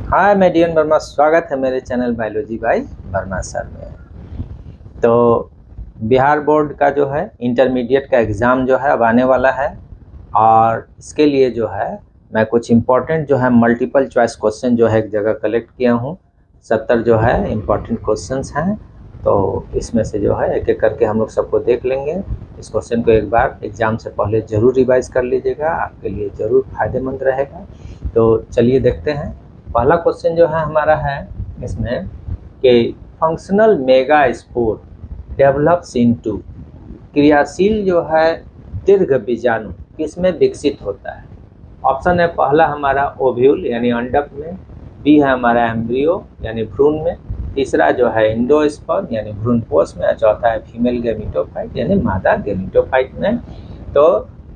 हाय मैं डीएन वर्मा, स्वागत है मेरे channel biology by Verma sir में। तो बिहार बोर्ड का जो है इंटरमीडिएट का एग्ज़ाम जो है अब आने वाला है और इसके लिए जो है मैं कुछ इम्पोर्टेंट जो है मल्टीपल चॉइस क्वेश्चन जो है एक जगह कलेक्ट किया हूँ। 70 जो है इम्पोर्टेंट क्वेश्चंस हैं, तो इसमें से जो है एक एक करके हम लोग सबको देख लेंगे। इस क्वेश्चन को एक बार एग्ज़ाम से पहले ज़रूर रिवाइज़ कर लीजिएगा, आपके लिए ज़रूर फ़ायदेमंद रहेगा। तो चलिए देखते हैं। पहला क्वेश्चन जो है हमारा है इसमें कि functional mega spore develops into, क्रियाशील जो है दीर्घ बीजाणु किसमें विकसित होता है। ऑप्शन है पहला हमारा ओव्यूल यानी अंडक में, बी है हमारा एम्ब्रियो यानी भ्रूण में, तीसरा जो है इंडोस्पर्म यानी भ्रूणपोष में, और चौथा है फीमेल गैमेटोफाइट यानी मादा गैमेटोफाइट में। तो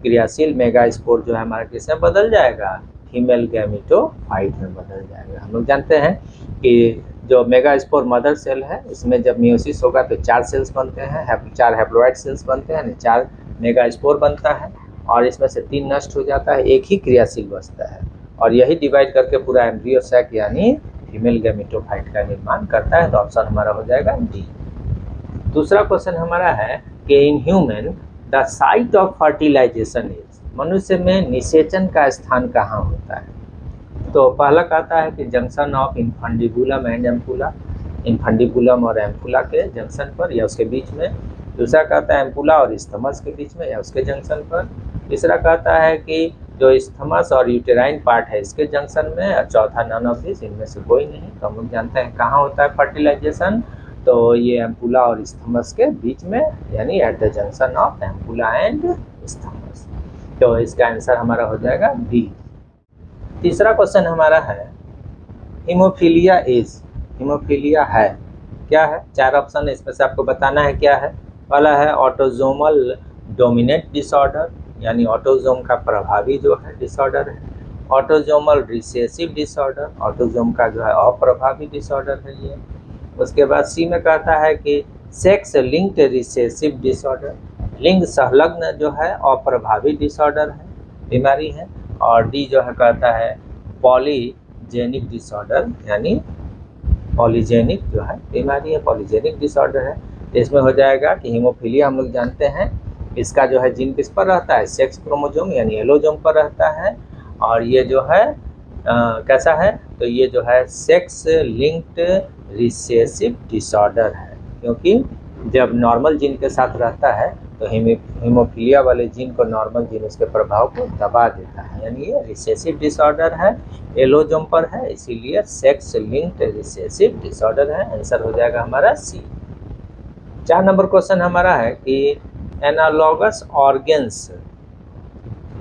क्रियाशील मेगा स्पोर जो है हमारा किसमें बदल जाएगा, फीमेल गैमेटोफाइट में बदल जाएगा। हम लोग जानते हैं कि जो मेगा स्पोर मदर सेल है इसमें जब मियोसिस होगा तो 4 सेल्स बनते हैं, 4 हैप्लोइड सेल्स बनते हैं, 4 मेगा स्पोर बनता है और इसमें से 3 नष्ट हो जाता है, एक ही क्रियाशील बचता है और यही डिवाइड करके पूरा एम्ब्रियो सैक यानी फीमेल गैमेटोफाइट का निर्माण करता है। तो ऑप्शन हमारा हो जाएगा डी। दूसरा क्वेश्चन हमारा है कि in human the site of fertilisation is, मनुष्य में निषेचन का स्थान कहाँ होता है। तो पहला कहता है कि junction of infundibulum and ampulla, infundibulum और एम्पुला के जंक्शन पर या उसके बीच में। दूसरा कहता है एम्पुला और स्थमस के बीच में या उसके जंक्शन पर। तीसरा कहता है कि जो स्थमस और यूटेराइन पार्ट है इसके जंक्शन में, और चौथा नन ऑफ दिस, इनमें से कोई नहीं। तो हम लोग जानते हैं कहाँ होता है फर्टिलाइजेशन, तो ये एम्पुला और स्थमस के बीच में यानी at the junction of ampulla and isthmus. तो इसका आंसर हमारा हो जाएगा बी। तीसरा क्वेश्चन हमारा है हीमोफीलिया इज, हीमोफीलिया है क्या है। 4 ऑप्शन है, इसमें से आपको बताना है क्या है। पहला है ऑटोजोमल डोमिनेंट डिसऑर्डर यानी ऑटोजोम का प्रभावी जो है डिसऑर्डर है। ऑटोजोमल रिसेसिव डिसऑर्डर, ऑटोजोम का जो है अप्रभावी डिसऑर्डर है ये। उसके बाद सी में कहता है कि सेक्स लिंक्ड रिसेसिव डिसऑर्डर, लिंग संलग्न जो है अप्रभावी डिसऑर्डर है, बीमारी है। और डी जो है कहता है पॉलीजेनिक डिसऑर्डर यानी पॉलीजेनिक जो है बीमारी है, पॉलीजेनिक डिसऑर्डर है। इसमें हो जाएगा कि हीमोफीलिया हम लोग जानते हैं इसका जो है जीन किस पर रहता है, सेक्स क्रोमोसोम यानी एलोजोम पर रहता है। और ये जो है कैसा है, तो ये जो है सेक्स लिंक्ड रिसेसिव डिसऑर्डर है, क्योंकि जब नॉर्मल जीन के साथ रहता है तो हीमोफीलिया वाले जीन को नॉर्मल जीन उसके प्रभाव को दबा देता है, यानी ये रिसेसिव डिसऑर्डर है, एलोजोम पर है, इसीलिए सेक्स लिंक्ड रिसेसिव डिसऑर्डर है। आंसर हो जाएगा हमारा सी। 4 नंबर क्वेश्चन हमारा है कि एनालॉगस ऑर्गेन्स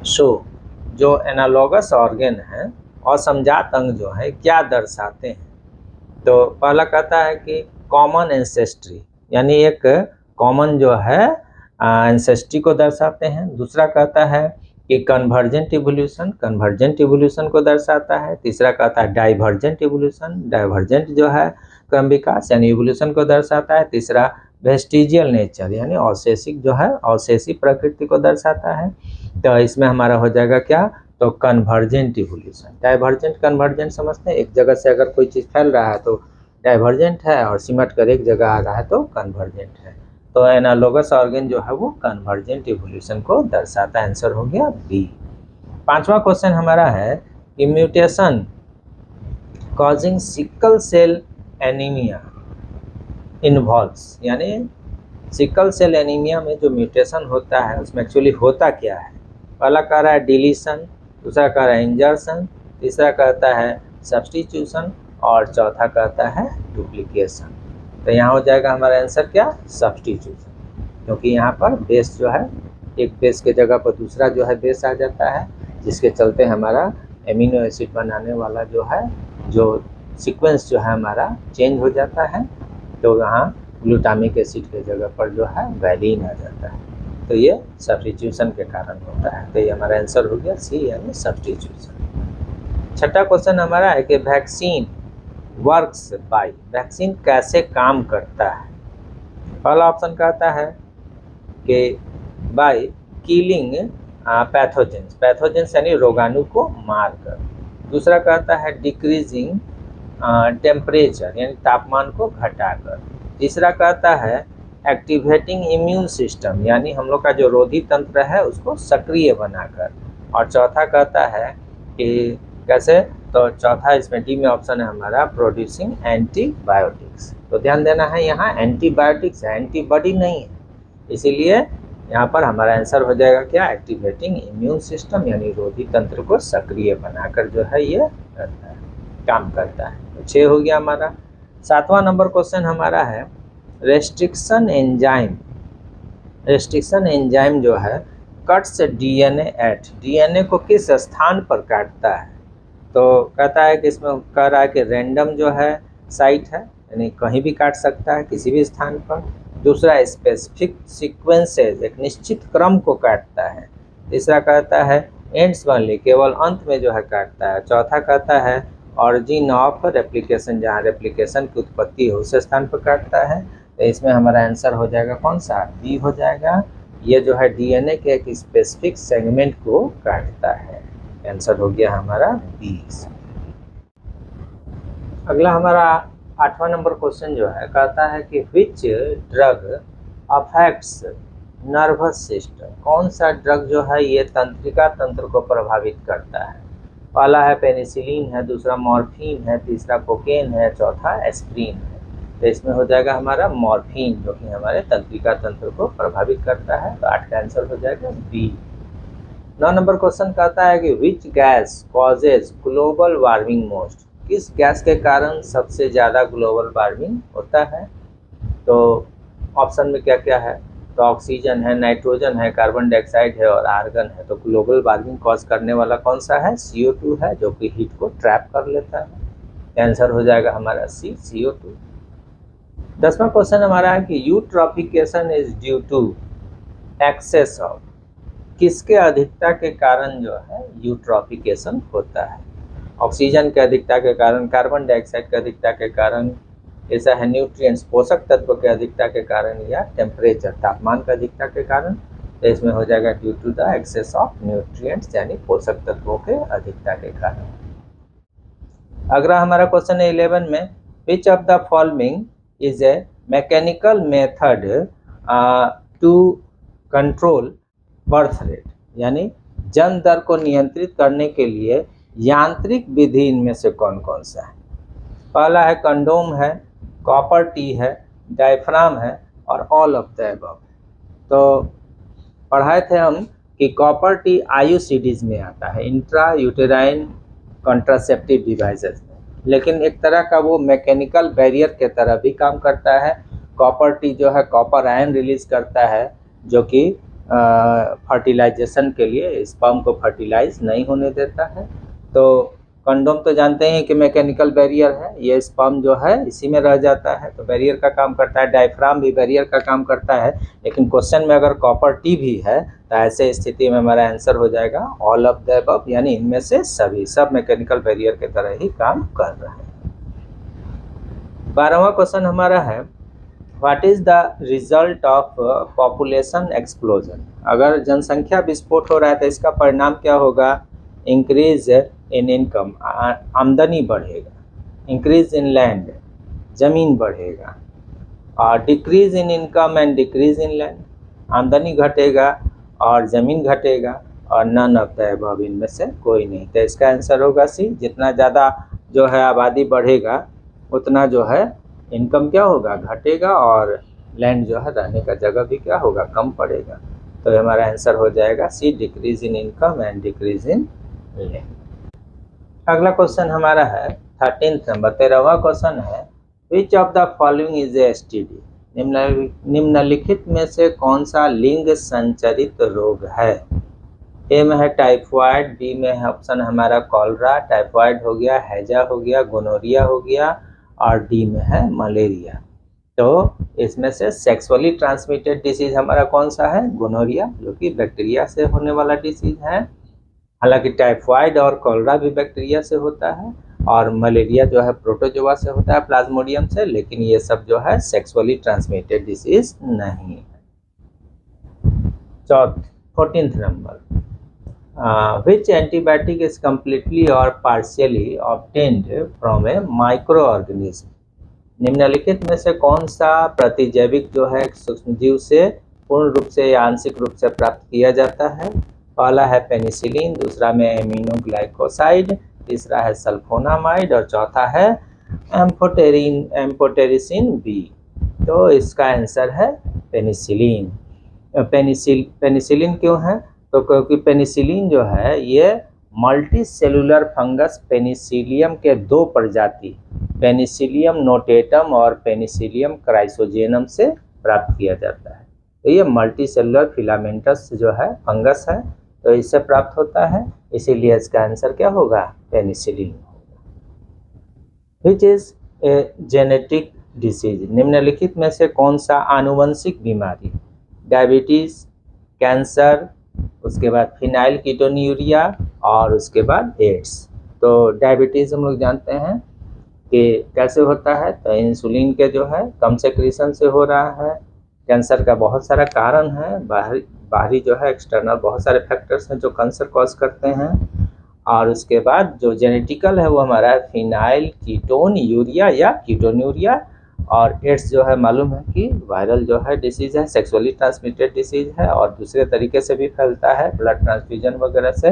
शो, जो एनालॉगस ऑर्गेन है असमजात अंग जो है क्या दर्शाते हैं। तो पहला कहता है कि कॉमन एंसेस्ट्री यानी एक कॉमन जो है एंसेस्ट्री को दर्शाते हैं। दूसरा कहता है कि कन्वर्जेंट इवोल्यूशन, कन्वर्जेंट इवोल्यूशन को दर्शाता है। तीसरा कहता है डाइवर्जेंट इवोल्यूशन, डाइवर्जेंट जो है क्रम विकास यानी इवोल्यूशन को दर्शाता है। तीसरा वेस्टिजियल नेचर यानी अवशेषिक जो है अवशेषी प्रकृति को दर्शाता है। तो इसमें हमारा हो जाएगा क्या, तो कन्वर्जेंट इवोल्यूशन। डाइवर्जेंट कन्वर्जेंट समझते हैं, एक जगह से अगर कोई चीज़ फैल रहा है तो डाइवर्जेंट है और सिमट कर एक जगह आ रहा है तो कन्वर्जेंट है। तो एनालॉगस ऑर्गन जो है वो कन्वर्जेंट इवोल्यूशन को दर्शाता है। आंसर हो गया बी। 5वां क्वेश्चन हमारा है कि mutation causing sickle cell anaemia involves, यानी सिकल सेल एनीमिया में जो म्यूटेशन होता है उसमें एक्चुअली होता क्या है। पहला कह रहा है डिलीशन, दूसरा कह रहा है इंजर्शन, तीसरा कहता है सब्स्टिट्यूशन और चौथा कहता है डुप्लीकेशन। तो यहाँ हो जाएगा हमारा आंसर क्या, सब्स्टिट्यूशन, क्योंकि यहाँ पर बेस जो है एक बेस के जगह पर दूसरा जो है बेस आ जाता है, जिसके चलते हमारा एमिनो एसिड बनाने वाला जो है जो सीक्वेंस जो है हमारा चेंज हो जाता है। तो यहाँ ग्लूटामिक एसिड के जगह पर जो है वैलिन आ जाता है, तो ये सब्स्टिट्यूशन के कारण होता है। तो ये हमारा आंसर हो गया सी यानी सब्स्टिट्यूशन। 6ठा क्वेश्चन हमारा है कि वैक्सीन वर्क्स बाय, वैक्सीन कैसे काम करता है। पहला ऑप्शन कहता है कि बाय किलिंग पैथोजेंस, पैथोजेंस यानी रोगाणु को मार कर। दूसरा कहता है डिक्रीजिंग टेम्परेचर यानी तापमान को घटाकर। तीसरा कहता है एक्टिवेटिंग इम्यून सिस्टम यानी हम लोग का जो रोधी तंत्र है उसको सक्रिय बनाकर। और चौथा कहता है कि कैसे, तो चौथा इसमें डी में ऑप्शन है हमारा प्रोड्यूसिंग एंटीबायोटिक्स। तो ध्यान देना है यहाँ एंटीबायोटिक्स है, एंटीबॉडी नहीं है, इसीलिए यहाँ पर हमारा आंसर हो जाएगा क्या, एक्टिवेटिंग इम्यून सिस्टम यानी रोधी तंत्र को सक्रिय बनाकर जो है ये करता है, काम करता है। तो 6 हो गया हमारा। 7वां नंबर क्वेश्चन हमारा है रेस्ट्रिक्शन एंजाइम। रेस्ट्रिक्शन एंजाइम जो है कट्स डीएनए एट, डीएनए को किस स्थान पर काटता है। तो कहता है कि इसमें कह रहा है कि रैंडम जो है साइट है यानी कहीं भी काट सकता है किसी भी स्थान पर। दूसरा स्पेसिफिक सीक्वेंसेस एक निश्चित क्रम को काटता है। तीसरा कहता है एंड्स वाली केवल अंत में जो है काटता है। चौथा कहता है ऑरिजिन ऑफ रेप्लिकेशन जहाँ रेप्लिकेशन की उत्पत्ति है उस स्थान पर काटता है। तो इसमें हमारा आंसर हो जाएगा कौन सा, बी हो जाएगा। ये जो है डीएनए के एक स्पेसिफिक सेगमेंट को काटता है। आंसर हो गया हमारा 20। अगला हमारा 8वां नंबर क्वेश्चन जो है कहता है कि which drug affects nervous system, कौन सा ड्रग जो है ये तंत्रिका तंत्र को प्रभावित करता है। पहला है पेनिसिलिन है, दूसरा मॉर्फिन है, तीसरा कोकेन है, चौथा एस्प्रिन है। तो इसमें हो जाएगा हमारा मॉर्फिन जो कि हमारे तंत्रिका तंत्र को प्रभावित करता है। तो 8 का आंसर हो जाएगा बी। 9 नंबर क्वेश्चन कहता है कि which gas causes global warming most, किस गैस के कारण सबसे ज़्यादा ग्लोबल वार्मिंग होता है। तो ऑप्शन में क्या क्या है, तो ऑक्सीजन है, नाइट्रोजन है, कार्बन डाइऑक्साइड है और आर्गन है। तो ग्लोबल वार्मिंग कॉज करने वाला कौन सा है, CO2 है जो कि हीट को ट्रैप कर लेता है। आंसर हो जाएगा हमारा सी, CO2। 10वां क्वेश्चन हमारा है कि eutrophication is due to excess of, किसके अधिकता के कारण जो है यूट्रॉफिकेशन होता है। ऑक्सीजन के अधिकता के कारण, कार्बन डाइऑक्साइड के अधिकता के कारण, ऐसा है न्यूट्रिएंट्स पोषक तत्व के अधिकता के कारण, या टेम्परेचर तापमान के अधिकता के कारण। तो इसमें हो जाएगा due to the excess of nutrients यानी पोषक तत्वों के अधिकता के कारण। अगला हमारा क्वेश्चन है 11 में, which of the following is a mechanical method to control birth rate, यानी जन्म दर को नियंत्रित करने के लिए यांत्रिक विधि इनमें से कौन कौन सा है। पहला है कंडोम है, कॉपर टी है, डायफ्राम है और ऑल ऑफ द अबव। तो पढ़ाए थे हम कि कॉपर टी IUCDs में आता है, इंट्रा यूटेराइन कॉन्ट्रासेप्टिव डिवाइसेस में, लेकिन एक तरह का वो मैकेनिकल बैरियर के तरह भी काम करता है। कॉपर टी जो है कॉपर आयन रिलीज करता है जो कि फर्टिलाइजेशन के लिए स्पर्म को फर्टिलाइज नहीं होने देता है। तो कंडोम तो जानते हैं कि मैकेनिकल बैरियर है, ये स्पर्म जो है इसी में रह जाता है तो बैरियर का काम करता है। डायफ्राम भी बैरियर का काम करता है, लेकिन क्वेश्चन में अगर कॉपर टी भी है तो ऐसे स्थिति में हमारा आंसर हो जाएगा ऑल ऑफ द अबव, यानी इनमें से सभी, सब मैकेनिकल बैरियर के तरह ही काम कर रहे हैं। 12वां क्वेश्चन हमारा है what is the result of population explosion. अगर जनसंख्या विस्फोट हो रहा है तो इसका परिणाम क्या होगा, इंक्रीज इन इनकम, आमदनी बढ़ेगा, इंक्रीज इन लैंड, जमीन बढ़ेगा, और decrease in income and decrease in land, आमदनी घटेगा और ज़मीन घटेगा, और नन ऑफ द अबव, इनमें से कोई नहीं। तो इसका आंसर होगा सी। जितना ज़्यादा जो है आबादी बढ़ेगा उतना जो है इनकम क्या होगा, घटेगा, और लैंड जो है रहने का जगह भी क्या होगा, कम पड़ेगा। तो हमारा आंसर हो जाएगा C, decrease in income and decrease in land. अगला क्वेश्चन हमारा है 13th नंबर, 13वां क्वेश्चन है which of the following is a STD। निम्नलिखित में से कौन सा लिंग संचरित रोग है। ए में है टाइफॉइड, बी में है ऑप्शन हमारा कॉलरा, टाइफॉइड हो गया, हैजा हो गया, गोनोरिया हो गया, और डी में है मलेरिया। तो इसमें से सेक्सुअली ट्रांसमिटेड डिसीज हमारा कौन सा है, गोनोरिया, जो कि बैक्टीरिया से होने वाला डिसीज है। हालांकि टाइफॉइड और कॉलरा भी बैक्टीरिया से होता है, और मलेरिया जो है प्रोटोजोआ से होता है, प्लाज्मोडियम से, लेकिन ये सब जो है सेक्सुअली ट्रांसमिटेड डिसीज नहीं है। 14th number, which antibiotic is completely or partially obtained from a microorganism? निम्नलिखित में से कौन सा प्रतिजैविक जो है सूक्ष्मजीव से पूर्ण रूप से या आंशिक रूप से प्राप्त किया जाता है? पहला है पेनिसिलिन, दूसरा में एमिनोग्लाइकोसाइड, तीसरा है सल्फोनामाइड और चौथा है एम्फोटेरिसिन बी। तो इसका आंसर है पेनिसिलिन। पेनिसिलिन क्यों है? तो क्योंकि पेनिसिलिन जो है ये मल्टी सेलुलर फंगस पेनिसिलियम के दो प्रजाति पेनिसिलियम नोटेटम और पेनिसिलियम क्राइसोजेनम से प्राप्त किया जाता है। तो ये मल्टी सेलुलर फिलामेंटस जो है फंगस है, तो इससे प्राप्त होता है, इसीलिए इसका आंसर क्या होगा? पेनिसिलिन होगा। Which is a genetic disease? निम्नलिखित में से कौन सा आनुवंशिक बीमारी? डायबिटीज, कैंसर, उसके बाद फिनाइल कीटोन्यूरिया और उसके बाद एड्स। तो डायबिटीज़ हम लोग जानते हैं कि कैसे होता है, तो इंसुलिन के जो है कम सेक्रेशन से हो रहा है। कैंसर का बहुत सारा कारण है, बाहरी जो है एक्सटर्नल बहुत सारे फैक्टर्स हैं जो कैंसर कॉज करते हैं। और उसके बाद जो जेनेटिकल है वो हमारा फिनाइल कीटोन्यूरिया या कीटोन्यूरिया। और एड्स जो है मालूम है कि वायरल जो है डिसीज़ है, सेक्सुअली ट्रांसमिटेड डिसीज़ है और दूसरे तरीके से भी फैलता है, ब्लड ट्रांसफ्यूजन वगैरह से।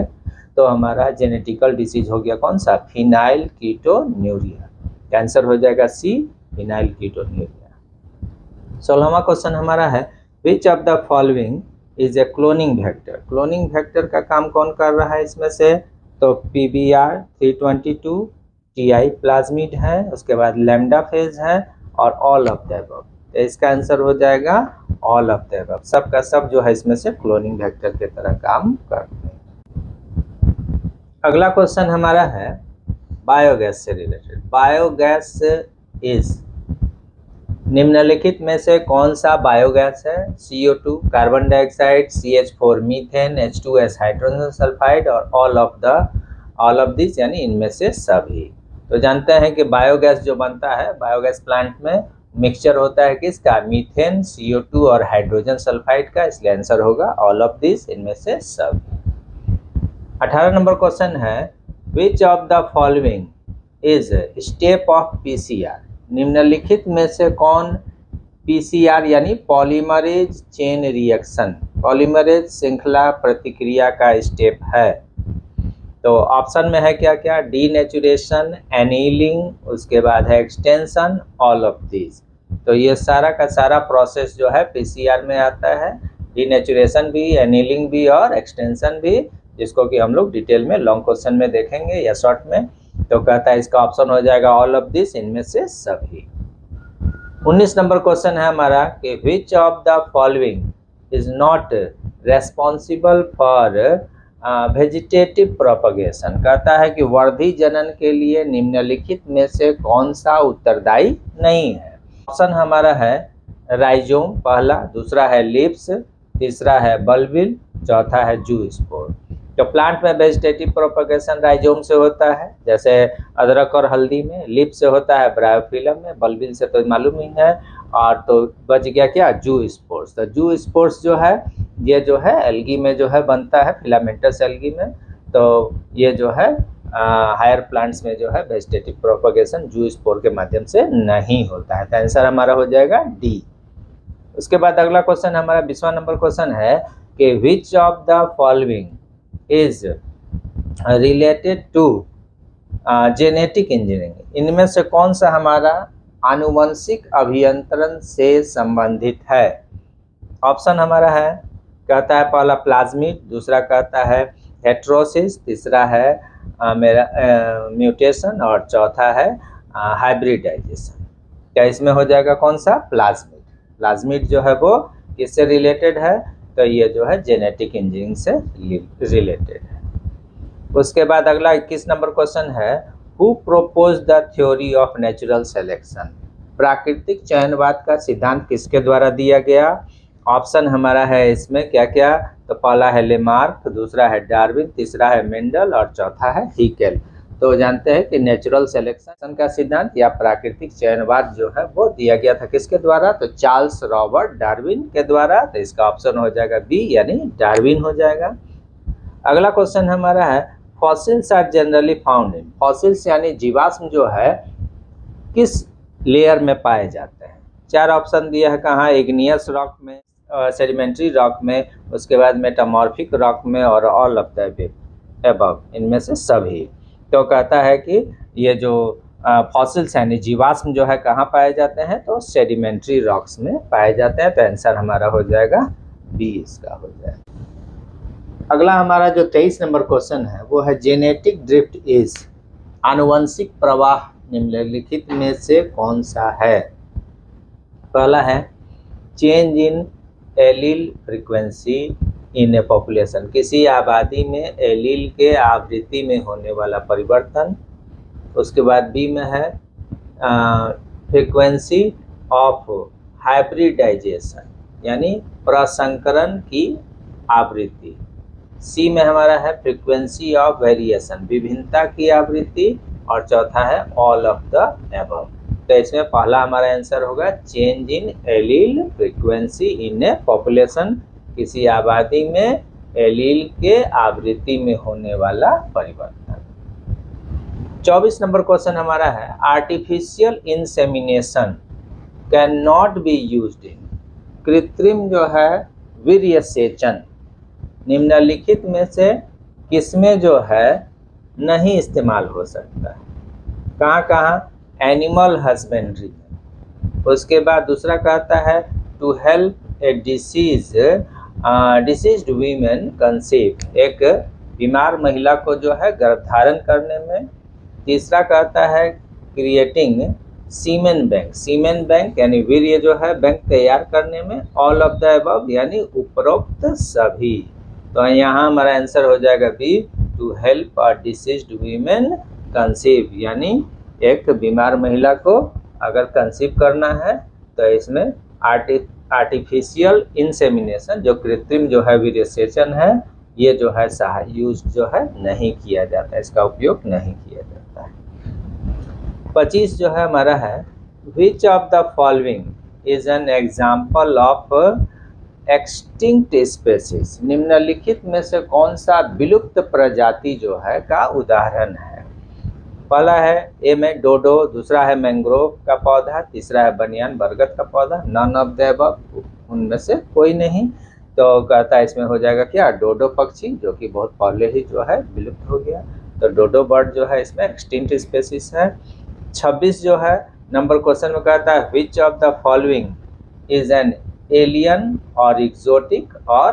तो हमारा जेनेटिकल डिसीज हो गया कौन सा? Phenyl ketonuria. कैंसर हो जाएगा सी, फिनाइल कीटोन्यूरिया। 16वां क्वेश्चन हमारा है which of the following is A cloning vector? Cloning vector का काम कौन कर रहा है इसमें से? तो PBR 322 TI प्लाज्मिड है, उसके बाद लैम्डा फेज है और ऑल ऑफ द अबव। तो इसका आंसर हो जाएगा ऑल ऑफ द अबव। सब का सब जो है इसमें से क्लोनिंग वेक्टर की तरह काम करते हैं। अगला क्वेश्चन हमारा है बायोगैस से रिलेटेड। बायोगैस इज निम्नलिखित में से कौन सा बायोगैस है? CO2 carbon dioxide, CH4 methane, H2S hydrogen sulphide और ऑल ऑफ दिस यानी इनमें से सभी। तो जानते हैं कि बायोगैस जो बनता है बायोगैस प्लांट में मिक्सचर होता है किसका? मीथेन, CO2 और हाइड्रोजन सल्फाइड का, इसलिए आंसर होगा ऑल ऑफ दिस, इनमें से सब। 18 नंबर क्वेश्चन है which of the following is step of PCR? निम्नलिखित में से कौन PCR यानी पॉलीमरेज चेन रिएक्शन, पॉलीमरेज श्रृंखला प्रतिक्रिया का स्टेप है? तो ऑप्शन में है क्या क्या? डीनेचुरेशन, एनीलिंग, उसके बाद है एक्सटेंशन, ऑल ऑफ दिस। तो ये सारा का सारा प्रोसेस जो है PCR में आता है, डीनेचुरेशन भी, एनीलिंग भी और एक्सटेंशन भी, जिसको कि हम लोग डिटेल में लॉन्ग क्वेश्चन में देखेंगे या शॉर्ट में। तो कहता है इसका ऑप्शन हो जाएगा ऑल ऑफ दिस, इनमें से सभी। 19 नंबर क्वेश्चन है हमारा कि which of the following is not responsible for vegetative propagation? कहता है कि वर्धी जनन के लिए निम्नलिखित में से कौन सा उत्तरदायी नहीं है? ऑप्शन हमारा है राइजोम पहला, दूसरा है लिप्स, तीसरा है बल्बिल, चौथा है जूस्पोर। तो प्लांट में वेजिटेटिव प्रोपगेशन राइजोम से होता है, जैसे अदरक और हल्दी में। लिप्स से होता है ब्रायोफिलम में, बल्बिल से तो मालूम ही है। और तो बच गया क्या? जूस्पोर्स। तो जूस्पोर्स जो है ये जो है एल्गी में जो है बनता है, फिलामेंटस एल्गी में। तो ये जो है हायर प्लांट्स में जो है वेजिटेटिव प्रोपगेशन जूस्पोर के माध्यम से नहीं होता है। तो आंसर हमारा हो जाएगा डी। उसके बाद अगला क्वेश्चन हमारा 20वां नंबर क्वेश्चन है कि which of the following is related to genetic engineering? इनमें से कौन सा हमारा आनुवंशिक अभियंत्रण से संबंधित है? ऑप्शन हमारा है, कहता है पहला प्लाज्मिड, दूसरा कहता है हेट्रोसिस, तीसरा है म्यूटेशन और चौथा है हाइब्रिडाइजेशन। क्या इसमें हो जाएगा कौन सा? प्लाज्मिड। प्लाज्मिड जो है वो किससे रिलेटेड है? तो ये जो है जेनेटिक इंजीनियरिंग से रिलेटेड है। उसके बाद अगला 21 नंबर क्वेश्चन है who propose the theory of natural selection? प्राकृतिक चयनवाद का सिद्धांत किसके द्वारा दिया गया? ऑप्शन हमारा है इसमें क्या क्या? तो पहला है लेमार्क, दूसरा है डार्विन, तीसरा है मेंडल और चौथा है हिकेल। तो जानते हैं कि नेचुरल सिलेक्शन का सिद्धांत या प्राकृतिक चयनवाद जो है वो दिया गया था किसके द्वारा? तो चार्ल्स रॉबर्ट डार्विन के द्वारा। तो इसका ऑप्शन हो जाएगा बी यानी डार्विन हो जाएगा। अगला क्वेश्चन हमारा है fossils are generally found in, fossils यानी जीवाश्म जो है किस लेयर में पाए जाते हैं। 4 ऑप्शन दिया है, कहाँ, इग्नियस रॉक में, सेडिमेंट्री रॉक में, उसके बाद मेटामॉर्फिक रॉक में और ऑल ऑफ द अबव, इनमें से सभी। तो कहता है कि ये जो फॉसिल्स यानी जीवाश्म जो है कहाँ पाए जाते हैं, तो सेडिमेंट्री रॉक्स में पाए जाते हैं। तो आंसर हमारा हो जाएगा बी, इसका हो जाएगा। अगला हमारा जो 23 नंबर क्वेश्चन है वो है जेनेटिक ड्रिफ्ट इज, आनुवंशिक प्रवाह निम्नलिखित में से कौन सा है। पहला है change in allele frequency in A population, किसी आबादी में एलील के आवृत्ति में होने वाला परिवर्तन। उसके बाद बी में है फ्रीक्वेंसी ऑफ हाइब्रिडाइजेशन यानी प्रसंकरण की आवृत्ति। सी में हमारा है फ्रीक्वेंसी ऑफ वेरिएशन, विभिन्नता की आवृत्ति। और चौथा है ऑल ऑफ द अबव। तो इसमें पहला हमारा आंसर होगा change in allele frequency in A population, किसी आबादी में एलील के आवृत्ति में होने वाला परिवर्तन। 24 नंबर क्वेश्चन हमारा है artificial insemination can not be used in, कृत्रिम जो है वीर्य सेचन निम्नलिखित में से किसमें जो है नहीं इस्तेमाल हो सकता है। कहाँ कहाँ, एनिमल हस्बेंड्री। उसके बाद दूसरा कहता है to help a diseased women conceive, एक बीमार महिला को जो है गर्भधारण करने में। तीसरा कहता है क्रिएटिंग सीमेन बैंक, सीमेन बैंक यानी वीर्य जो है बैंक तैयार करने में। ऑल ऑफ द अबव यानी उपरोक्त सभी। तो यहाँ हमारा आंसर हो जाएगा B, to help a diseased women conceive, यानी एक बीमार महिला को अगर कंसीव करना है तो इसमें आर्टिफिशियल इंसेमिनेशन जो कृत्रिम जो है वीर्य सेचन है, ये जो है यूज जो है नहीं किया जाता है, इसका उपयोग नहीं किया जाता है। 25 जो है हमारा है which of the following is an example of extinct species, निम्नलिखित में से कौन सा विलुप्त प्रजाति जो है का उदाहरण है। पहला है ए में डोडो, दूसरा है मैंग्रोव का पौधा, तीसरा है बनियान बरगद का पौधा। नन ऑफ द अबव, उनमें से कोई नहीं। तो कहता है इसमें हो जाएगा क्या, डोडो पक्षी, जो कि बहुत पहले ही जो है विलुप्त हो गया। तो डोडो बर्ड जो है इसमें एक्सटिंक्ट स्पेसीज है। 26 जो है नंबर क्वेश्चन में कहता है which of the following is an alien और एक्सोटिक और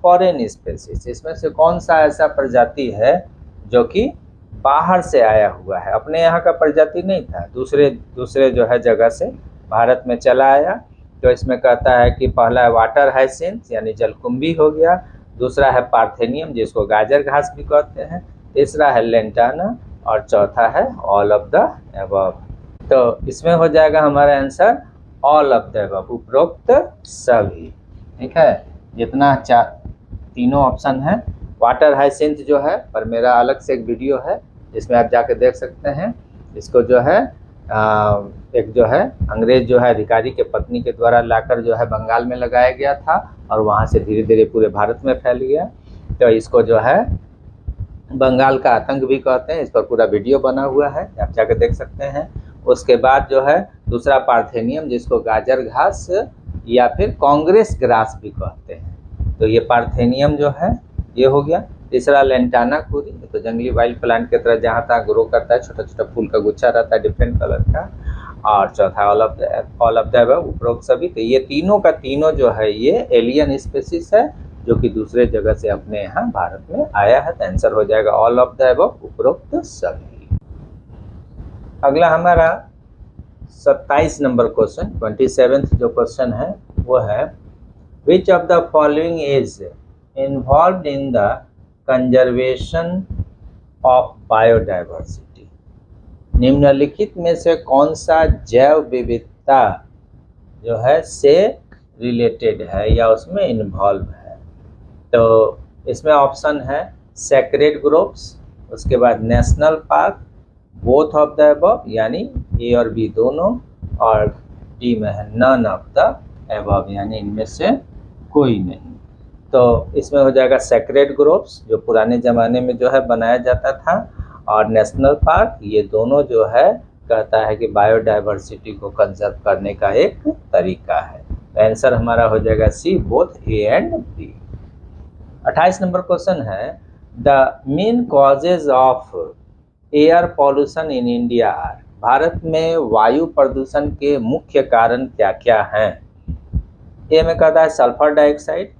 फॉरेन स्पेसीज, इसमें से कौन सा ऐसा प्रजाति है जो कि बाहर से आया हुआ है, अपने यहाँ का प्रजाति नहीं था, दूसरे जो है जगह से भारत में चला आया। तो इसमें कहता है कि पहला है वाटर हाइसिंथ यानी जलकुंभी हो गया, दूसरा है पार्थेनियम जिसको गाजर घास भी कहते हैं, तीसरा है लेंटाना और चौथा है ऑल ऑफ द अबव। तो इसमें हो जाएगा हमारा answer all of the above, उपरोक्त सभी। ठीक है, जितना तीनों ऑप्शन है। वाटर हाइसिंथ जो है पर मेरा अलग से एक वीडियो है जिसमें आप जाके देख सकते हैं। इसको जो है एक जो है अंग्रेज जो है अधिकारी के पत्नी के द्वारा लाकर जो है बंगाल में लगाया गया था और वहाँ से धीरे धीरे पूरे भारत में फैल गया। तो इसको जो है बंगाल का आतंक भी कहते हैं, इस पर पूरा वीडियो बना हुआ है, आप जाकर देख सकते हैं। उसके बाद जो है दूसरा पार्थेनियम जिसको गाजर घास या फिर कांग्रेस ग्रास भी कहते हैं, तो ये पार्थेनियम जो है ये हो गया। तीसरा लेंटाना कुरी, तो जंगली वाइल्ड प्लांट की तरह जहाँ तक ग्रो करता है, छोटा छोटा फूल का गुच्छा रहता है डिफरेंट कलर का। और चौथा ऑल ऑफ द अबव, उपरोक्त सभी। तो ये तीनों का तीनों जो है ये एलियन स्पेसीज है जो कि दूसरे जगह से अपने यहाँ भारत में आया है। तो आंसर हो जाएगा ऑल ऑफ द अबव, उपरोक्त सभी। अगला हमारा 27 नंबर क्वेश्चन, 27th जो क्वेश्चन है वो है which of the following is involved in the conservation of biodiversity, निम्नलिखित में से कौन सा जैव विविधता जो है से रिलेटेड है या उसमें इन्वॉल्व है। तो इसमें ऑप्शन है सेक्रेड ग्रुप्स, उसके बाद national park, both of the above यानी ए और बी दोनों, और डी में है नन ऑफ द अबव यानी इनमें से कोई नहीं। तो इसमें हो जाएगा सेक्रेड ग्रोव्स, जो पुराने ज़माने में जो है बनाया जाता था, और नेशनल पार्क, ये दोनों जो है कहता है कि बायोडाइवर्सिटी को कंजर्व करने का एक तरीका है। तो आंसर हमारा हो जाएगा C, both A and B. 28 number question है, the main causes of air pollution in India are. Bharat में वायु प्रदूषण के मुख्य कारण क्या क्या हैं? ए में कहता है सल्फर डाइऑक्साइड,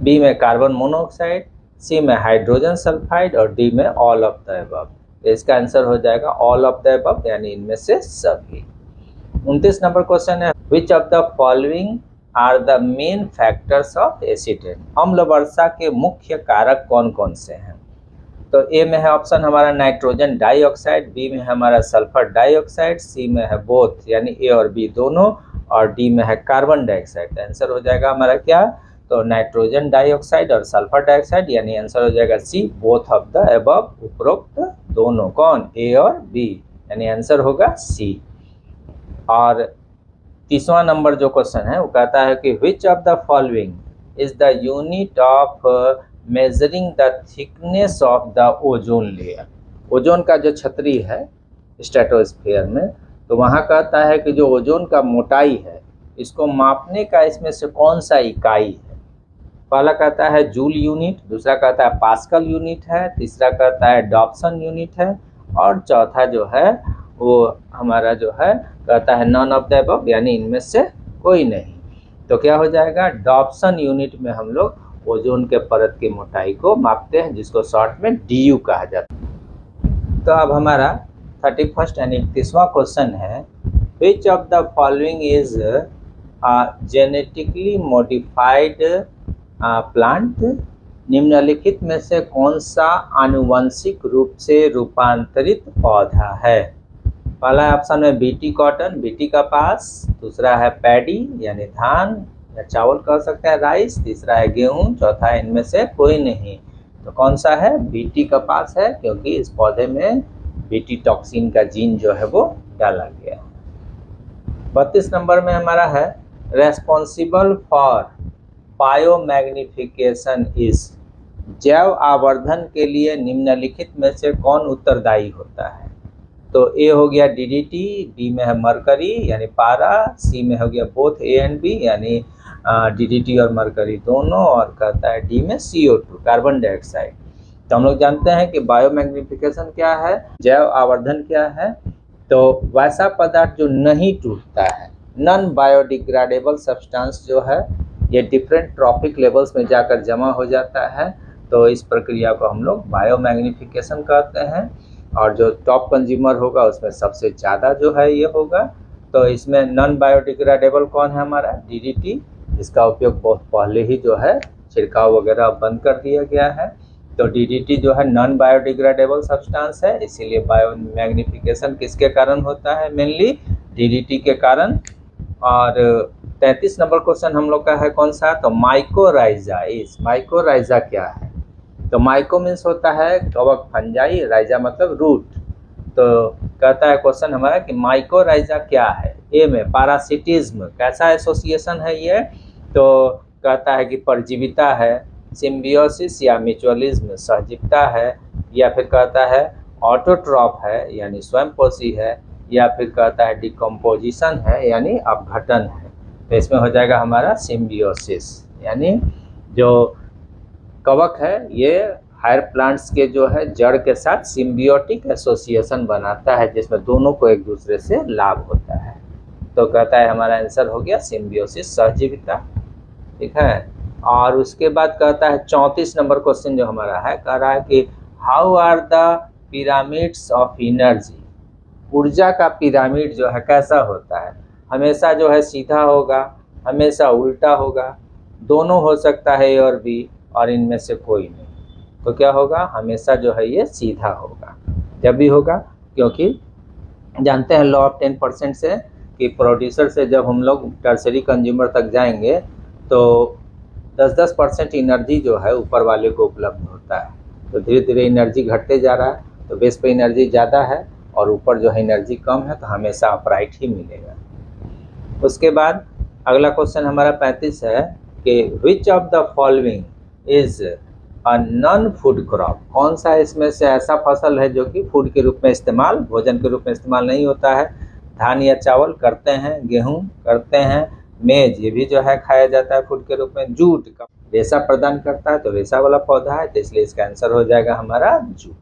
बी में कार्बन मोनोऑक्साइड, सी में हाइड्रोजन सल्फाइड, और डी में ऑल ऑफ द अबव। इसका आंसर हो जाएगा ऑल ऑफ द अबव, यानी इनमें से सभी। 29 नंबर क्वेश्चन है, which of the following are the main factors of acid rain. अम्ल वर्षा के मुख्य कारक कौन कौन से हैं? तो ए में है ऑप्शन हमारा नाइट्रोजन डाइऑक्साइड, बी में है हमारा सल्फर डाइऑक्साइड, सी में है बोथ यानी ए और बी दोनों, और डी में है कार्बन डाइऑक्साइड। आंसर हो जाएगा हमारा क्या? तो नाइट्रोजन डाइऑक्साइड और सल्फर डाइऑक्साइड, यानी आंसर हो जाएगा C, both of the above, उपरोक्त दोनों। कौन? ए और बी, यानी आंसर होगा सी। और 30वां नंबर जो क्वेश्चन है वो कहता है कि which of the following is the unit of measuring the thickness of the ozone layer. Ozone का जो छतरी है स्ट्रेटोस्फीयर में, तो वहाँ कहता है कि जो ओजोन का मोटाई है इसको मापने का इसमें से कौन सा इकाई है? पहला कहता है जूल यूनिट, दूसरा कहता है पास्कल यूनिट है, तीसरा कहता है डॉप्सन यूनिट है, और चौथा जो है वो हमारा जो है कहता है नॉन ऑफ द अबव, यानी इनमें से कोई नहीं। तो क्या हो जाएगा? डॉप्सन यूनिट में हम लोग ओजोन के परत की मोटाई को मापते हैं, जिसको शॉर्ट में डीयू कहा जाता है। तो अब हमारा 31 यानी 31वां क्वेश्चन है, which of the following is genetically modified plant. निम्नलिखित में से कौन सा आनुवंशिक रूप से रूपांतरित पौधा है? पहला ऑप्शन में बीटी कॉटन, बीटी कपास, दूसरा है पैडी यानी धान या चावल कह सकते हैं, राइस, तीसरा है गेहूं, चौथा है इनमें से कोई नहीं। तो कौन सा है? बीटी कपास है, क्योंकि इस पौधे में बीटी टॉक्सिन का जीन जो है वो डाला गया। 32 नंबर में हमारा है, रेस्पॉन्सिबल फॉर बायोमैग्निफिकेशन इज। जैव आवर्धन के लिए निम्नलिखित में से कौन उत्तरदायी होता है? तो ए हो गया डीडीटी, बी में है मरकरी यानी पारा, सी में हो गया बोथ ए एंड बी यानी डीडीटी और मरकरी दोनों, और कहता है डी में CO2 कार्बन डाइऑक्साइड। तो हम लोग जानते हैं कि बायोमैग्निफिकेशन क्या है, जैव आवर्धन क्या है। तो वैसा पदार्थ जो नहीं टूटता है, नॉन बायोडिग्रेडेबल सब्सटेंस जो है, ये डिफरेंट ट्रॉपिक लेवल्स में जाकर जमा हो जाता है, तो इस प्रक्रिया को हम लोग बायोमैग्निफिकेशन कहते हैं। और जो टॉप कंज्यूमर होगा उसमें सबसे ज़्यादा जो है ये होगा। तो इसमें नॉन बायोडिग्रेडेबल कौन है? हमारा डीडीटी। इसका उपयोग बहुत पहले ही जो है छिड़काव वगैरह बंद कर दिया गया है। तो डीडीटी जो है नॉन बायोडिग्रेडेबल सब्सटेंस है, इसीलिए बायोमैग्निफिकेशन किसके कारण होता है? मेनली डीडीटी के कारण। और 33 नंबर क्वेश्चन हम लोग का है कौन सा? तो माइकोराइजा इज। माइकोराइजा क्या है? तो माइको मीन्स होता है कवक फंजाई, राइजा मतलब रूट। तो कहता है क्वेश्चन हमारा कि माइकोराइजा क्या है? ए में पैरासिटिज्म, कैसा एसोसिएशन है ये? तो कहता है कि परजीविता है, सिम्बियोसिस या म्यूचुअलिज्म सहजीवता है, या फिर कहता है ऑटोट्रॉप है यानी स्वयंपोषी है, या फिर कहता है डिकम्पोजिशन है यानी अपघटन है। तो इसमें हो जाएगा हमारा सिम्बियोसिस, यानी जो कवक है ये हायर प्लांट्स के जो है जड़ के साथ सिम्बियोटिक एसोसिएशन बनाता है, जिसमें दोनों को एक दूसरे से लाभ होता है। तो कहता है हमारा आंसर हो गया सिम्बियोसिस, सहजीविता। ठीक है। और उसके बाद कहता है 34 नंबर क्वेश्चन जो हमारा है, कह रहा है कि how are the pyramids of energy. ऊर्जा का पिरामिड जो है कैसा होता है? हमेशा जो है सीधा होगा, हमेशा उल्टा होगा, दोनों हो सकता है ए और बी, और इनमें से कोई नहीं। तो क्या होगा? हमेशा जो है ये सीधा होगा। जब भी होगा, क्योंकि जानते हैं लॉ ऑफ 10% से कि प्रोड्यूसर से जब हम लोग टर्सरी कंज्यूमर तक जाएंगे तो 10% एनर्जी जो है ऊपर वाले को उपलब्ध होता है। तो धीरे धीरे एनर्जी घटते जा रहा है, तो बेस पे एनर्जी ज़्यादा है और ऊपर जो है एनर्जी कम है, तो हमेशा अपराइट ही मिलेगा। उसके बाद अगला क्वेश्चन हमारा 35 है, कि which of the following is a non food crop, कौन सा इसमें से ऐसा फसल है जो कि फूड के रूप में इस्तेमाल, भोजन के रूप में इस्तेमाल नहीं होता है। धान या चावल करते हैं, गेहूं करते हैं, मेज ये भी जो है खाया जाता है फूड के रूप में, जूट का रेशा प्रदान करता है तो रेशा वाला पौधा है, तो इसलिए इसका आंसर हो जाएगा हमारा जूट।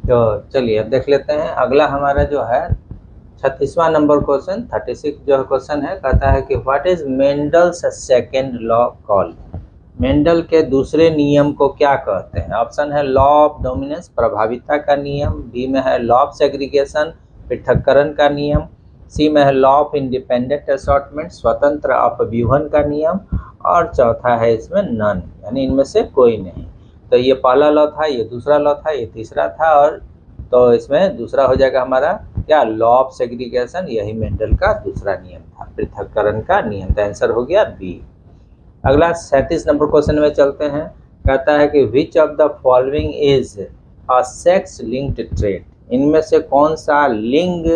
तो चलिए अब देख लेते हैं अगला हमारा जो है 36वां नंबर क्वेश्चन, 36 जो है क्वेश्चन है, कहता है कि what is Mendel's second law called, Mendel के दूसरे नियम को क्या कहते हैं। ऑप्शन है लॉ ऑफ डोमिनेंस, प्रभाविता का नियम, बी में है लॉ ऑफ सेग्रीगेशन, पृथक्करण का नियम, सी में है लॉ ऑफ इंडिपेंडेंट असॉर्टमेंट, स्वतंत्र अपव्यूहन का नियम, और चौथा है इसमें नन, यानी इनमें से कोई नहीं। तो ये पहला लॉ था, ये दूसरा लॉ था, ये तीसरा था, और तो इसमें दूसरा हो जाएगा हमारा क्या, लॉ ऑफ सेग्रीगेशन, यही मेंडल का दूसरा नियम था, पृथक्करण का नियम। तो आंसर हो गया बी। अगला 37 नंबर क्वेश्चन में चलते हैं, कहता है कि which of the following is a sex linked trait, इनमें से कौन सा लिंग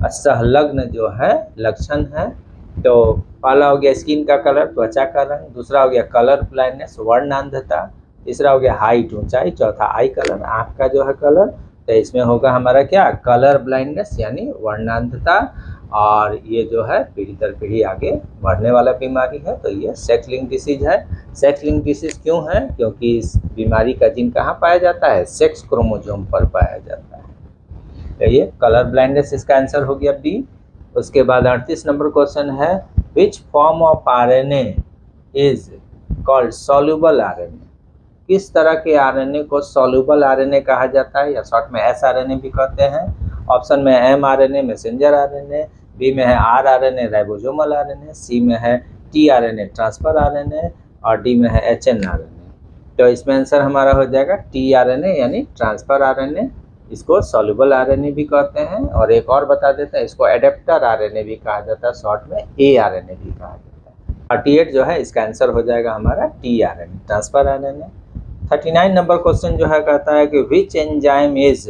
संलग्न जो है लक्षण है। तो पहला हो गया स्किन का कलर, त्वचा का रंग, दूसरा हो गया कलर ब्लाइंडनेस, वर्णांधता, तीसरा हो गया हाइट ऊंचाई, चौथा आई कलर, आँख का जो है कलर। तो इसमें होगा हमारा क्या, कलर ब्लाइंडनेस यानी वर्णांधता, और ये जो है पीढ़ी दर पीढ़ी आगे बढ़ने वाला बीमारी है, तो ये सेक्स लिंक डिसीज है। सेक्स लिंक डिसीज क्यों है, क्योंकि इस बीमारी का जीन कहाँ पाया जाता है, सेक्स क्रोमोसोम पर पाया जाता है। तो ये कलर ब्लाइंडनेस इसका आंसर हो गया बी। उसके बाद 38 नंबर क्वेश्चन है, which form of RNA is called soluble RNA, किस तरह के आरएनए को सॉल्युबल आरएनए कहा जाता है, या शॉर्ट में एसआरएनए भी कहते हैं। ऑप्शन में एमआरएनए मैसेंजर आरएनए, बी में है आरआरएनए राइबोसोमल आरएनए, सी में है टीआरएनए ट्रांसफर आरएनए, और डी में है एचएनआरएनए। तो इसमें आंसर हमारा हो जाएगा टीआरएनए यानी ट्रांसफर आरएनए, इसको सॉल्युबल आरएनए भी कहते हैं, और एक और बता देते हैं इसको एडेप्टर आरएनए भी कहा जाता है, शॉर्ट में एआरएनए भी कहा जाता है। 38 जो है इसका आंसर हो जाएगा हमारा tRNA transfer RNA. 39 number question जो है कहता है कि which enzyme is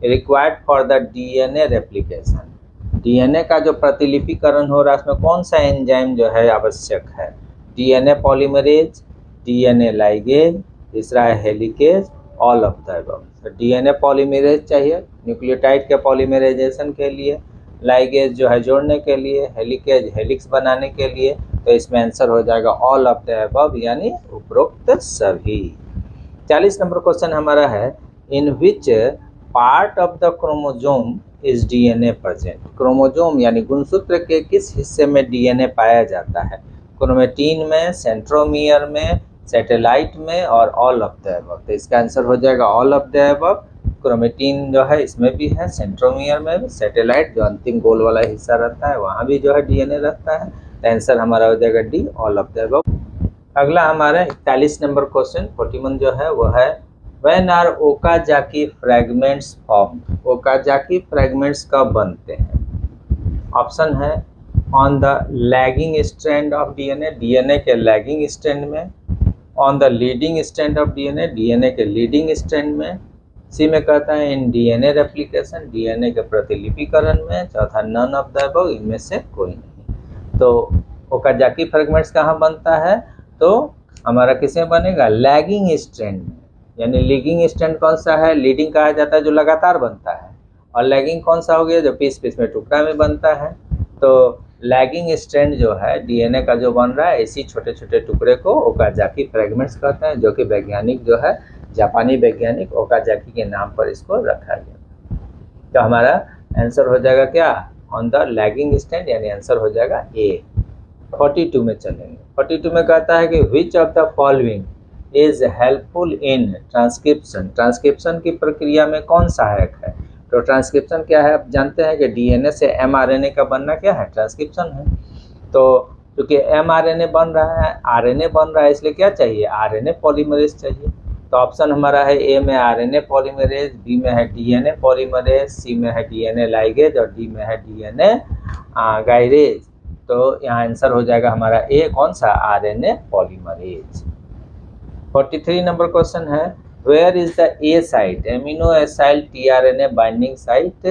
required for the DNA replication, DNA का जो प्रतिलिपिकरण हो रहा है उसमें कौन सा एंजाइम जो है आवश्यक है। डीएनए पॉलीमरेज, डीएनए लाइगेज, तीसरा है helicase, all of the above. तो डीएनए पॉलीमरेज चाहिए न्यूक्लियोटाइड के पॉलीमराइजेशन के लिए, लाइगेज जो है जोड़ने के लिए, हेलिकेज हेलिक्स बनाने के लिए। तो इसमें आंसर हो जाएगा ऑल ऑफ द अबव यानी उपरोक्त सभी। 40 नंबर क्वेश्चन हमारा है, in which part of the chromosome is DNA present, chromosome यानी गुणसूत्र के किस हिस्से में डीएनए पाया जाता है। क्रोमेटिन में, सेंट्रोमियर में, सैटेलाइट में, और ऑल ऑफ द अबव। तो इसका आंसर हो जाएगा all of the above. Chromatin जो है इसमें भी है, सेंट्रोमियर में भी, सैटेलाइट जो अंतिम गोल वाला हिस्सा रहता है वहाँ भी जो है डीएनए रहता है। तो आंसर हमारा हो जाएगा D, all of the above. अगला हमारा 41 नंबर क्वेश्चन 41 जो है वो है, when are Okazaki fragments formed, Okazaki fragments कब बनते हैं। ऑप्शन है on the lagging strand of DNA, DNA के लैगिंग स्ट्रैंड में, on the leading strand of DNA, DNA के लीडिंग स्ट्रैंड में, सी में कहता है इन डीएनए रेप्लिकेशन, डीएनए के प्रतिलिपिकरण में, चौथा नन ऑफ द अबव, इनमें से कोई नहीं। तो ओकाजाकी फ्रैगमेंट्स कहाँ बनता है, तो हमारा किसमें बनेगा, लैगिंग स्ट्रैंड में, यानी लीडिंग स्ट्रैंड कौन सा है, लीडिंग कहा जाता है जो लगातार बनता है, और लैगिंग कौन सा हो गया जो पीस पीस में टुकड़ा में बनता है। तो लैगिंग स्ट्रैंड जो है डीएनए का जो बन रहा है इसी छोटे छोटे टुकड़े को ओकाजाकी फ्रैगमेंट्स कहते हैं, जो कि वैज्ञानिक जो है जापानी वैज्ञानिक ओकाजाकी के नाम पर इसको रखा गया। तो हमारा आंसर हो जाएगा क्या, ऑन द लैगिंग स्ट्रैंड, यानी आंसर हो जाएगा ए। 42 में चलेंगे। 42 में कहता है कि which of the following is helpful in transcription, transcription की प्रक्रिया में कौन सहायक है। तो ट्रांसक्रिप्शन क्या है, आप जानते हैं कि डीएनए से एमआरएनए का बनना क्या है, ट्रांसक्रिप्शन है। तो क्योंकि एमआरएनए बन रहा है, आरएनए बन रहा है, इसलिए क्या चाहिए, आरएनए पॉलीमरेज चाहिए। तो ऑप्शन हमारा है ए में आरएनए पॉलीमरेज, बी में है डीएनए पॉलीमरेज, सी में है डीएनए लाइगेज, और डी में है डीएनए गाइरेज। तो यहाँ आंसर हो जाएगा हमारा ए, कौन सा, आरएनए पॉलीमरेज। 43 नंबर क्वेश्चन है, where is the A site aminoacyl tRNA binding site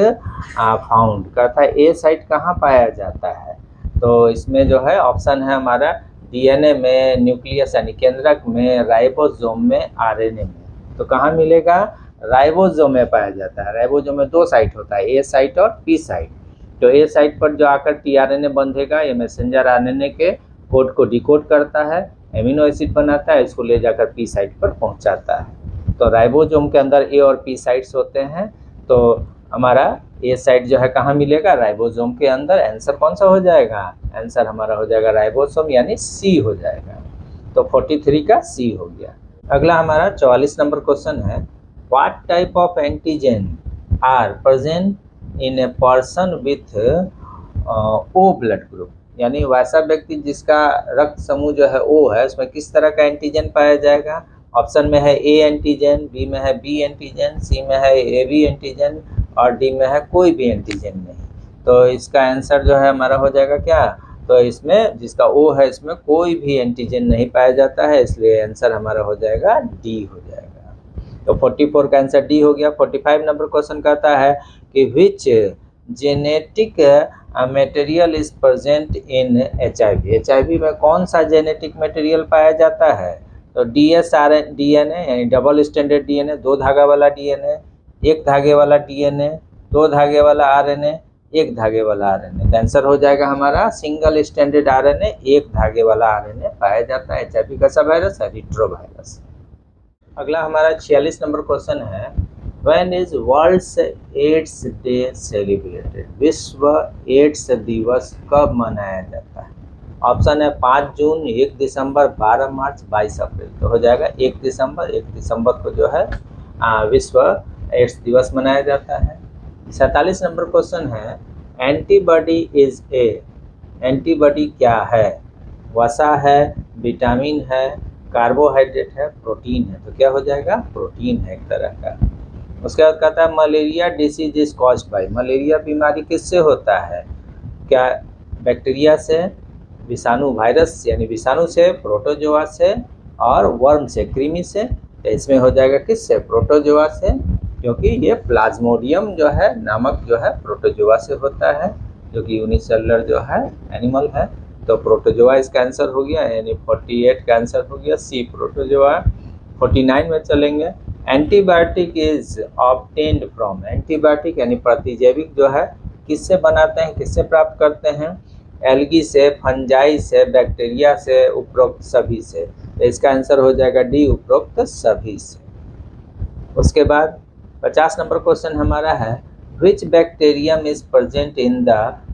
found, कहता है ए साइट कहाँ पाया जाता है। तो इसमें जो है ऑप्शन है हमारा डीएनए में, न्यूक्लियस यानी केंद्रक में, राइबोसोम में, आरएनए में। तो कहाँ मिलेगा? राइबोसोम में पाया जाता है। राइबोसोम में 2 साइट होता है, ए साइट और पी साइट। तो ए साइट पर जो आकर टीआरएनए बंधेगा, ये मैसेंजर आरएनए के कोड को डिकोड करता है, एमिनो एसिड बनाता है, इसको ले जाकर पी साइट पर पहुंचाता है। तो राइबोसोम के अंदर ए और पी साइट्स होते हैं। तो हमारा ए साइट जो है कहाँ मिलेगा? राइबोसोम के अंदर। आंसर कौन सा हो जाएगा? आंसर हमारा हो जाएगा राइबोसोम यानी सी हो जाएगा। तो 43 का सी हो गया। अगला हमारा 44 नंबर क्वेश्चन है, what type of antigen are present in a person with O blood group, यानी वैसा व्यक्ति जिसका रक्त समूह जो है ओ है, उसमें किस तरह का एंटीजन पाया जाएगा? ऑप्शन में है ए एंटीजन, बी में है बी एंटीजन, सी में है ए बी एंटीजन और डी में है कोई भी एंटीजन नहीं। तो इसका आंसर जो है हमारा हो जाएगा क्या? तो इसमें जिसका ओ है इसमें कोई भी एंटीजन नहीं पाया जाता है, इसलिए आंसर हमारा हो जाएगा डी हो जाएगा। तो 44 का आंसर डी हो गया। 45 नंबर क्वेश्चन कहता है कि which genetic material is present in HIV। HIV में कौन सा जेनेटिक मटेरियल पाया जाता है? तो DSRN-DNA यानी डबल स्टैंडर्ड DNA, 2 धागा वाला DNA, 1 धागे वाला DNA, 2 धागे वाला RNA, 1 धागे वाला RNA। तो आंसर हो जाएगा हमारा सिंगल स्टैंडर्ड RNA, 1 धागे वाला RNA पाया जाता है। HIV का सा वायरस है रिट्रोवायरस। अगला हमारा 46 नंबर क्वेश्चन है, when is world's AIDS day celebrated. विश्व एड्स दिवस कब मनाया जाता है? ऑप्शन है 5 जून, 1 दिसंबर, 12 मार्च, 22 अप्रैल। तो हो जाएगा 1 दिसंबर। 1 दिसंबर को जो है विश्व एड्स दिवस मनाया जाता है। 47 नंबर क्वेश्चन है, एंटीबॉडी इज ए। एंटीबॉडी क्या है? वसा है, विटामिन है, कार्बोहाइड्रेट है, प्रोटीन है। तो क्या हो जाएगा? प्रोटीन है एक तरह का। उसके बाद कहता है malaria disease is caused by. Malaria बीमारी किससे होता है? क्या बैक्टीरिया से, विषाणु वायरस यानी विषाणु से, प्रोटोजोआ से और वर्म से, कृमि से। तो इसमें हो जाएगा किससे? प्रोटोजोआ से, क्योंकि ये प्लाज्मोडियम जो है नामक जो है प्रोटोजोआ से होता है, जो कि यूनिसेलुलर जो है एनिमल है। तो प्रोटोजोआ इसका आंसर हो गया, यानी 48 का आंसर हो गया सी प्रोटोजोआ। 49 में चलेंगे, antibiotic is obtained from. Antibiotic यानी प्रतिजैविक जो है किससे बनाते हैं, किससे प्राप्त करते हैं? एल्गी से, फंजाई से, बैक्टीरिया से, उपरोक्त सभी से। तो इसका आंसर हो जाएगा डी उपरोक्त सभी से। उसके बाद 50 नंबर क्वेश्चन हमारा है, which bacterium is present in the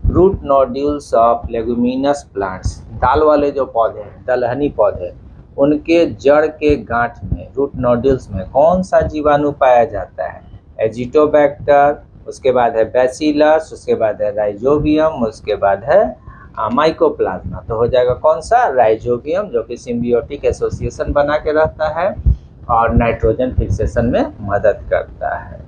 root nodules of leguminous plants. दाल वाले जो पौधे हैं, दलहनी पौधे, उनके जड़ के गांठ में, रूट नोड्यूल्स में कौन सा जीवाणु पाया जाता है? एजिटोबैक्टर, उसके बाद है बैसिलस, उसके बाद है राइजोबियम, उसके बाद है माइकोप्लाज्मा। तो हो जाएगा कौन सा? राइजोबियम, जो कि सिम्बियोटिक एसोसिएशन बना के रहता है और नाइट्रोजन फिक्सेशन में मदद करता है।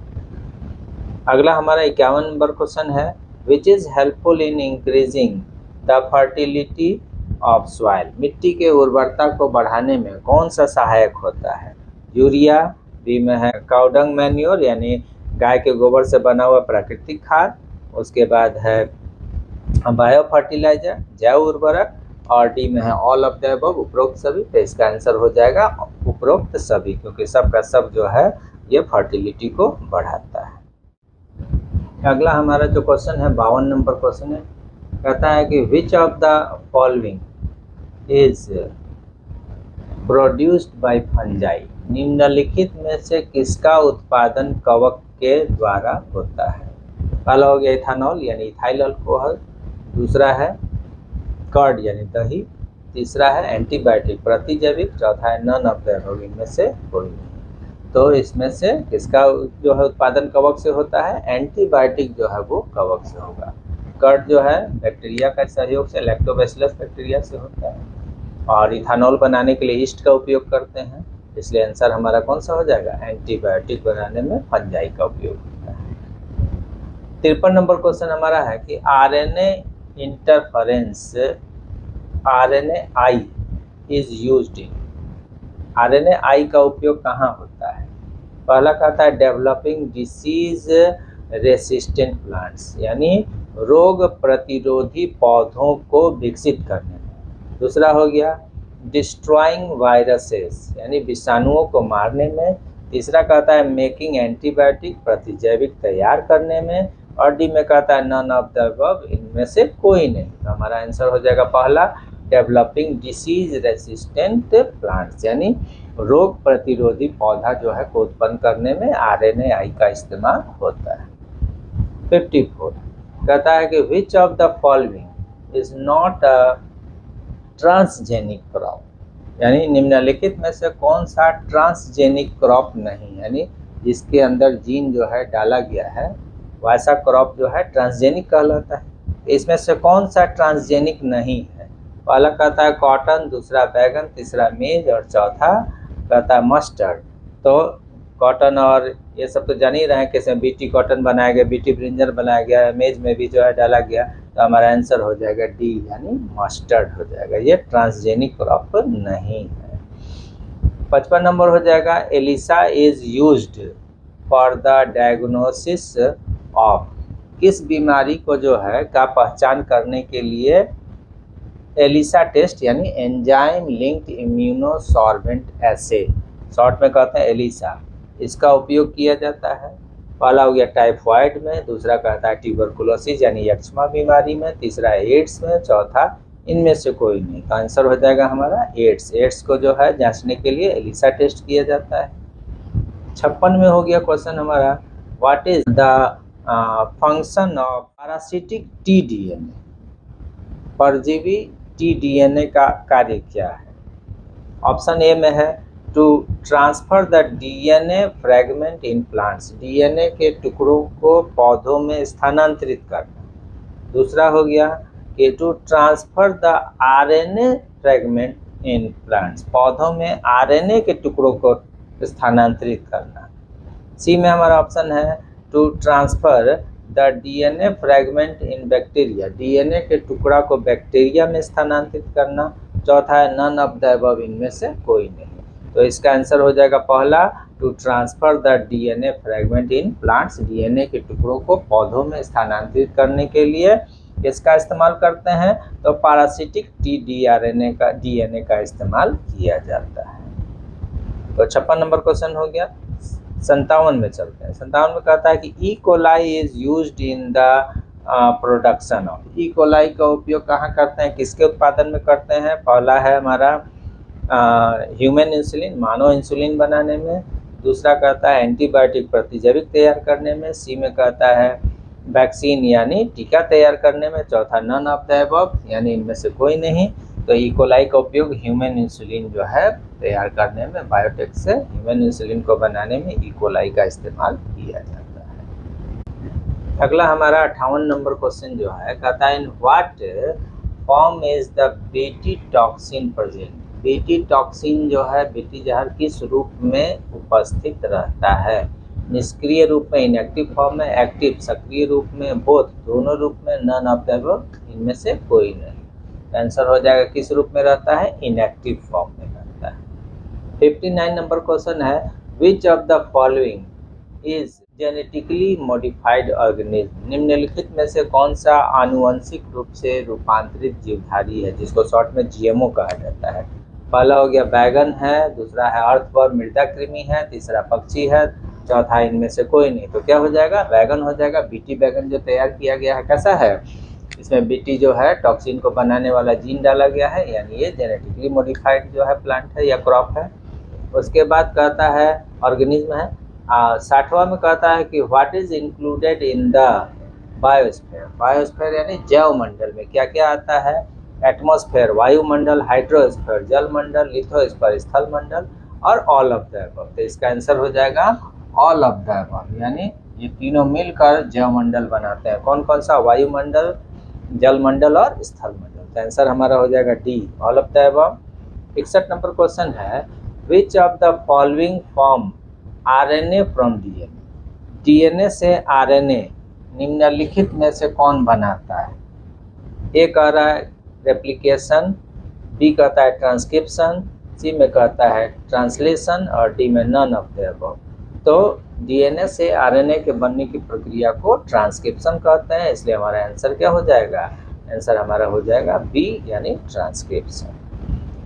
अगला हमारा 51 नंबर क्वेश्चन है, which is helpful in increasing the fertility of soil. मिट्टी के उर्वरता को बढ़ाने में कौन सा सहायक होता है? यूरिया, बी में है काउडंग मैन्योर यानी गाय के गोबर से बना हुआ प्राकृतिक खाद, उसके बाद है बायो फर्टिलाइजर जैव उर्वरक, और डी में है ऑल ऑफ द अबव उपरोक्त सभी। तो इसका आंसर हो जाएगा उपरोक्त सभी, क्योंकि सब का सब जो है ये फर्टिलिटी को बढ़ाता है। अगला हमारा जो क्वेश्चन है 52 नंबर क्वेश्चन है, कहता है कि which of the following is produced by fungi. निम्नलिखित में से किसका उत्पादन कवक के द्वारा होता है? पहला हो गया इथानॉल यानी इथाइल अल्कोहल, दूसरा है कर्ड यानी दही, तीसरा है एंटीबायोटिक प्रतिजैविक, चौथा है नन ऑफ द अबव, इनमें से कोई नहीं। तो इसमें से किसका जो है उत्पादन कवक से होता है? एंटीबायोटिक जो है वो कवक से होगा। कर्ड जो है बैक्टीरिया का सहयोग से, लैक्टोबैसिलस बैक्टीरिया से होता है, और इथानॉल बनाने के लिए ईस्ट का उपयोग करते हैं, इसलिए आंसर हमारा कौन सा हो जाएगा? एंटीबायोटिक बनाने में फंजाई का उपयोग होता है। 53 नंबर क्वेश्चन हमारा है कि RNA interference RNAi is used in. RNAi का उपयोग कहाँ होता है? पहला कहता है डेवलपिंग डिसीज रेसिस्टेंट प्लांट्स यानी रोग प्रतिरोधी पौधों को विकसित करने में। दूसरा हो गया डिस्ट्रॉइंग वायरसेस यानी विषाणुओं को मारने में, तीसरा कहता है मेकिंग एंटीबायोटिक प्रतिजैविक तैयार करने में, और डी में कहता है नन ऑफ द अबव इनमें से कोई नहीं। तो हमारा आंसर हो जाएगा पहला डेवलपिंग डिसीज रेसिस्टेंट प्लांट्स यानी रोग प्रतिरोधी पौधा जो है को उत्पन्न करने में RNAi का इस्तेमाल होता है। 54 कहता है कि which of the following is not a transgenic crop यानी निम्नलिखित में से कौन सा ट्रांसजेनिक क्रॉप नहीं यानी जिसके अंदर जीन जो है डाला गया है वैसा क्रॉप जो है ट्रांसजेनिक कहलाता है। इसमें से कौन सा ट्रांसजेनिक नहीं है? पहला कहता है कॉटन, दूसरा बैगन, तीसरा मेज और चौथा कहता है मस्टर्ड। तो कॉटन और ये सब तो जान ही रहे हैं कैसे बीटी कॉटन बनाया गया, बीटी ब्रिंजल बनाया गया है, मेज में भी जो है डाला गया। तो हमारा आंसर हो जाएगा डी यानी मस्टर्ड हो जाएगा, ये ट्रांसजेनिक क्रॉप नहीं है। 55 नंबर हो जाएगा ELISA is used for the diagnosis of, किस बीमारी को जो है का पहचान करने के लिए एलिसा टेस्ट यानी एंजाइम लिंक्ड इम्यूनोसॉर्बेंट एसे, शॉर्ट में कहते हैं एलिसा, इसका उपयोग किया जाता है। पहला हो गया टाइफाइड में, दूसरा कहता है ट्यूबरकुलोसिस यानी यक्ष्मा बीमारी में, तीसरा एड्स में, चौथा इनमें से कोई नहीं। तो आंसर हो जाएगा हमारा एड्स। एड्स को जो है जांचने के लिए एलिसा टेस्ट किया जाता है। 56 में हो गया क्वेश्चन हमारा what is the function of parasitic टी-DNA, परजीवी टी-DNA का कार्य क्या है? ऑप्शन ए में है to transfer the DNA fragment in plants, DNA के टुकड़ों को पौधों में स्थानांतरित करना। दूसरा हो गया कि to transfer the RNA fragment in plants, पौधों में RNA के टुकड़ों को स्थानांतरित करना। सी में हमारा ऑप्शन है to transfer the DNA fragment in bacteria, DNA के टुकड़ा को बैक्टीरिया में स्थानांतरित करना। चौथा है नन ऑफ द अबव, इनमें से कोई नहीं। तो इसका आंसर हो जाएगा पहला to transfer the DNA fragment in plants, DNA के टुकड़ों को पौधों में स्थानांतरित करने के लिए इसका इस्तेमाल करते हैं तो पैरासिटिक DNA का इस्तेमाल किया जाता है। तो 56 नंबर क्वेश्चन हो गया। 57 में चलते हैं। 57 में कहता है कि E coli is used in the production of, E coli का उपयोग कहाँ करते हैं, किसके उत्पादन में करते हैं? पहला है हमारा ह्यूमन इंसुलिन, मानव इंसुलिन बनाने में। दूसरा कहता है एंटीबायोटिक प्रतिजैविक तैयार करने में। सी में कहता है वैक्सीन यानी टीका तैयार करने में। चौथा नन ऑफ द अबव यानी इनमें से कोई नहीं। तो ई कोलाई का उपयोग ह्यूमन इंसुलिन जो है तैयार करने में, बायोटेक से ह्यूमन इंसुलिन को बनाने में ई कोलाई का इस्तेमाल किया जाता है। अगला हमारा 58 नंबर क्वेश्चन जो है कहता है in what form is the BT toxin present, BT toxin जो है बीटी जहर किस रूप में उपस्थित रहता है? निष्क्रिय रूप में, इनएक्टिव फॉर्म में, एक्टिव सक्रिय रूप में, बोथ दोनों रूप में, नन ऑफ द अबव इनमें से कोई नहीं। आंसर हो जाएगा किस रूप में रहता है? इनएक्टिव फॉर्म में रहता है। 59 नंबर क्वेश्चन है which of the following is genetically modified organism, निम्नलिखित में से कौन सा आनुवंशिक रूप से रूपांतरित जीवधारी है जिसको शॉर्ट में GMO कहा जाता है? पहला हो गया बैगन है, दूसरा है अर्थवर्म मृदा कृमि है, तीसरा पक्षी है, चौथा इनमें से कोई नहीं। तो क्या हो जाएगा? बैगन हो जाएगा। बीटी बैगन जो तैयार किया गया है कैसा है? इसमें बीटी जो है टॉक्सिन को बनाने वाला जीन डाला गया है, यानी ये जेनेटिकली मॉडिफाइड जो है प्लांट है या क्रॉप है। उसके बाद कहता है ऑर्गेनिज्म है। 60वां में कहता है कि what is included in the biosphere, biosphere यानी जैव मंडल में क्या क्या आता है? एटमॉस्फेयर वायुमंडल, हाइड्रोस्फीयर जल मंडल, लिथोस्फीयर स्थल मंडल और ऑल ऑफ द अबव। तो इसका आंसर हो जाएगा ऑल ऑफ द अबव, यानी ये तीनों मिलकर जैव मंडल बनाते हैं। कौन कौन सा? वायुमंडल, जल मंडल और स्थल मंडल। तो आंसर हमारा हो जाएगा D all of the above. 61 number question है which of the following form RNA from DNA, DNA से RNA निम्नलिखित में से कौन बनाता है? ए कह रहा है रेप्लिकेशन, बी कहता है ट्रांसक्रिप्शन, सी में कहता है ट्रांसलेशन और डी में नन ऑफ द अबव। तो DNA से RNA के बनने की प्रक्रिया को ट्रांसक्रिप्शन कहते हैं, इसलिए हमारा आंसर क्या हो जाएगा? आंसर हमारा हो जाएगा बी यानी ट्रांसक्रिप्शन।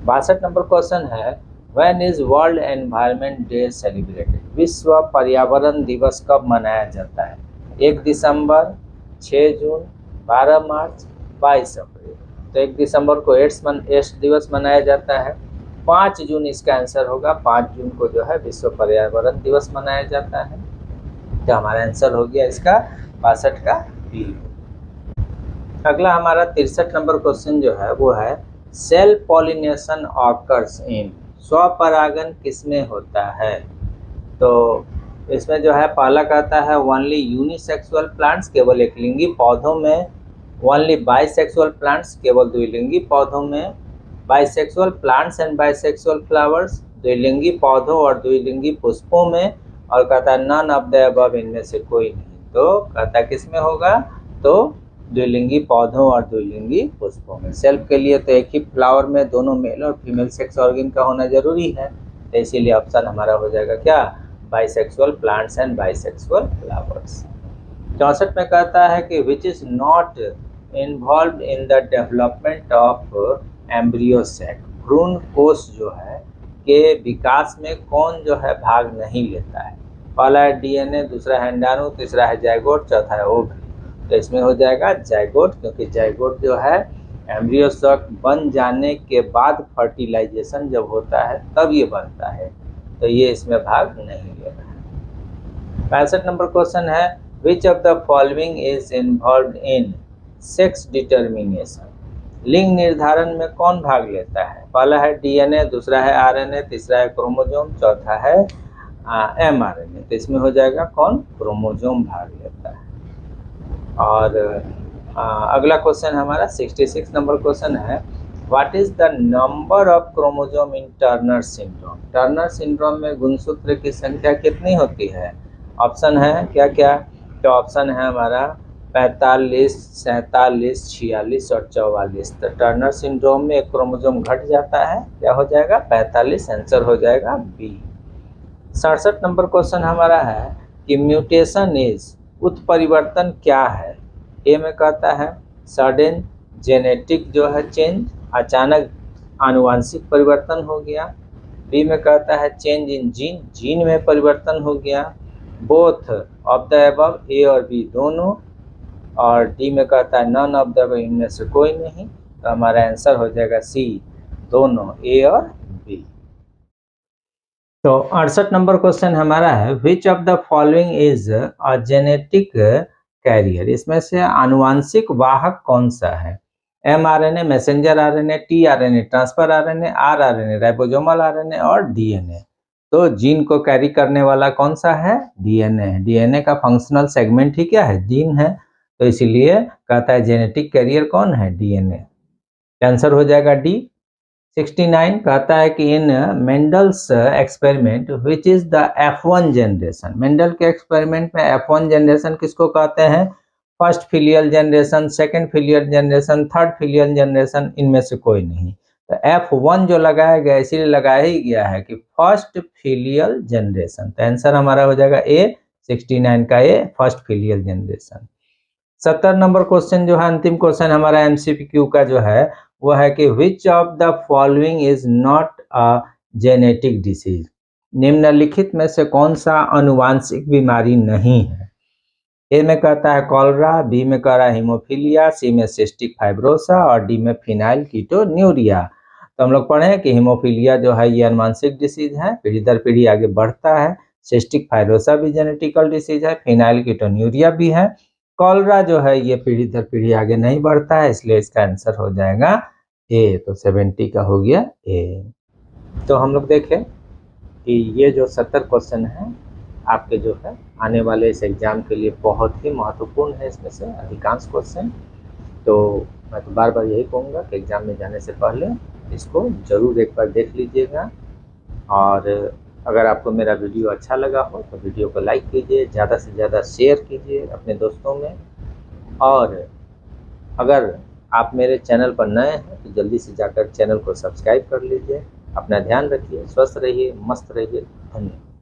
62 नंबर क्वेश्चन है, when is world environment day celebrated? विश्व पर्यावरण दिवस कब मनाया जाता है? 1 दिसंबर, 6 जून, 12 मार्च, 22 अप्रैल। तो 1 दिसंबर को एड्स दिवस मनाया जाता है। 5 जून इसका आंसर होगा। 5 जून को जो है विश्व पर्यावरण दिवस मनाया जाता है। तो हमारा आंसर हो गया इसका 62 का बी। अगला हमारा 63 नंबर क्वेश्चन जो है वो है, सेल्फ पॉलिनेशन ऑकर्स इन? स्वपरागन किसमें होता है? तो इसमें जो है पहला कहता है ओनली यूनिसेक्सुअल प्लांट्स, केवल एक लिंगी पौधों में। ओनली बाइसेक्सुअल प्लांट्स, केवल द्विलिंगी पौधों में। Bisexual plants and bisexual flowers, द्विलिंगी पौधों और द्विलिंगी पुष्पों में। और कहता है नन ऑफ द अबव, इनमें से कोई नहीं। तो कहता है किसमें होगा? तो द्विलिंगी पौधों और द्विलिंगी पुष्पों में। सेल्फ के लिए तो एक ही फ्लावर में दोनों मेल और फीमेल सेक्स ऑर्गन का होना जरूरी है, तो इसीलिए ऑप्शन हमारा हो जाएगा क्या? Bisexual plants and bisexual flowers. 64 में कहता है कि which is not involve in the development of embryo sac? भ्रूण कोश जो है के विकास में कौन जो है भाग नहीं लेता है? पहला है डीएनए, दूसरा है अंडाणु, तीसरा है जाइगोट, चौथा है ओवरी। तो इसमें हो जाएगा जाइगोट, क्योंकि जाइगोट जो है एम्ब्रियो सैक बन जाने के बाद फर्टिलाइजेशन जब होता है तब ये बनता है, तो ये इसमें भाग नहीं ले रहा है। 65 नंबर क्वेश्चन है, which of the following is involve in sex determination? लिंग निर्धारण में कौन भाग लेता है? पहला है डीएनए, दूसरा है आरएनए, तीसरा है क्रोमोसोम, चौथा है एमआरएनए। तो इसमें हो जाएगा कौन? क्रोमोसोम भाग लेता है। और अगला क्वेश्चन हमारा 66 नंबर क्वेश्चन है, what is the number of chromosome in Turner syndrome? Turner syndrome में गुणसूत्र की संख्या कितनी होती है? ऑप्शन है क्या क्या? तो ऑप्शन है हमारा 45, 47, 46 और 44। तो टर्नर सिंड्रोम में एक क्रोमोसोम घट जाता है, क्या हो जाएगा? 45। आंसर हो जाएगा बी। 67 नंबर क्वेश्चन हमारा है कि म्यूटेशन इज, उत्परिवर्तन क्या है? ए में कहता है सडन जेनेटिक जो है चेंज, अचानक आनुवांशिक परिवर्तन हो गया। बी में कहता है चेंज इन जीन, जीन में परिवर्तन हो गया। बोथ ऑफ द अबव, ए और बी दोनों। और डी में कहता है नन ऑफ द अबव, इनमें से कोई नहीं। तो हमारा आंसर हो जाएगा सी, दोनों, ए और बी। तो 68 नंबर क्वेश्चन हमारा है, which of the following is a genetic carrier? इसमें से आनुवांशिक वाहक कौन सा है? MRNA, messenger RNA, tRNA, transfer RNA, rRNA, ribosomal RNA और डीएनए। तो जीन को कैरी करने वाला कौन सा है? डीएनए है। डीएनए का फंक्शनल सेगमेंट ही क्या है? जीन है। तो इसीलिए कहता है जेनेटिक कैरियर कौन है? डीएनए। आंसर हो जाएगा डी। 69 कहता है कि in Mendel's experiment which is the F1 generation? Mendel के एक्सपेरिमेंट में F1 जनरेशन किसको कहते हैं? First filial generation, second filial generation, third filial generation, इनमें से कोई नहीं। तो F1 जो लगाया गया इसीलिए लगाया ही गया है कि फर्स्ट फिलियल जनरेशन। तो आंसर हमारा हो जाएगा ए, 69 का A, first filial generation. 70 number question जो है अंतिम क्वेश्चन हमारा एमसीक्यू का जो है वो है कि which of the following is not a genetic disease? निम्नलिखित में से कौन सा अनुवांशिक बीमारी नहीं है? ए में कहता है कॉलरा, बी में कह रहा है हीमोफीलिया, सी में सिस्टिक फाइब्रोसा और डी में फिनाइल कीटोन्यूरिया। तो हम लोग पढ़े हैं कि हीमोफीलिया जो है ये अनुवांशिक डिसीज है, पीढ़ी दर पीढ़ी आगे बढ़ता है। सिस्टिक फाइब्रोसा भी जेनेटिकल डिसीज है, फिनाइल कीटोन्यूरिया भी है। कॉलरा जो है ये पीढ़ी दर पीढ़ी आगे नहीं बढ़ता है, इसलिए इसका आंसर हो जाएगा ए। तो 70 का हो गया ए। तो हम लोग देखें कि ये जो 70 क्वेश्चन है आपके जो है आने वाले इस एग्ज़ाम के लिए बहुत ही महत्वपूर्ण है। इसमें से अधिकांश क्वेश्चन, तो मैं तो बार बार यही कहूँगा कि एग्ज़ाम में जाने से पहले इसको ज़रूर एक बार देख लीजिएगा। और अगर आपको मेरा वीडियो अच्छा लगा हो तो वीडियो को लाइक कीजिए, ज़्यादा से ज़्यादा शेयर कीजिए अपने दोस्तों में। और अगर आप मेरे चैनल पर नए हैं तो जल्दी से जाकर चैनल को सब्सक्राइब कर लीजिए। अपना ध्यान रखिए, स्वस्थ रहिए, मस्त रहिए। धन्यवाद।